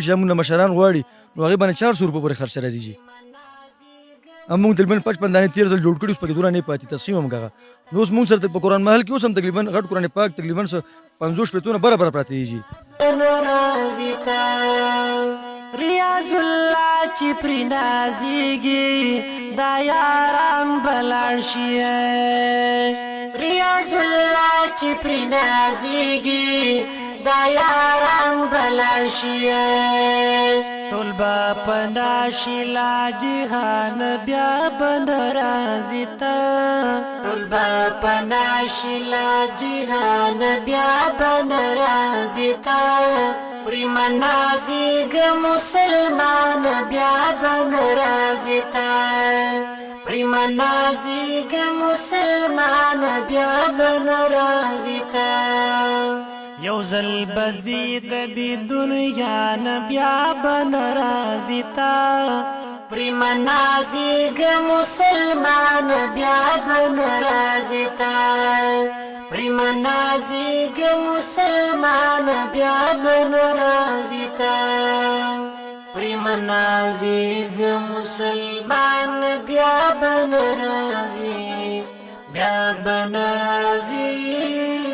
چې موږ مشران غواړي نو هغې باندې 400 روپۍ پورې خرچه راځي جي موږ تقریبا 55 دانې 13 ځل جوړ کړي اوس پکې دوره نه پاتې تصمیم هم کاغه نو اوس موږ سره په قرآن محل کې اوس هم تقریبا غټ قرآن پاک تقریبا 50 پېتونه برابر پراته دي جي ریاض الله چې پرې نازېږي دا یاران بلاړ شي ریاض الله چې پرې نازېږي دا یاران بلاړ شي ټول به پنا شي لا جهان بیا به ناراضي ته ټول به پنا شي لا جهان بیا به ناراضي ته پرې منازېږ مسلمان بیا به ناراضي ته پرې منازېږ مسلمان بیا به ناراضي ته یو ځل بزید دی دنیا نه بیا به ناراضي ته پرې منازېږ مسلمان بیا به ناراضي ته پرې منازېږ مسلمان بیا به ناراضي ته پرې منازېږ مسلمان بیا به ناراضي بیا به ناراضي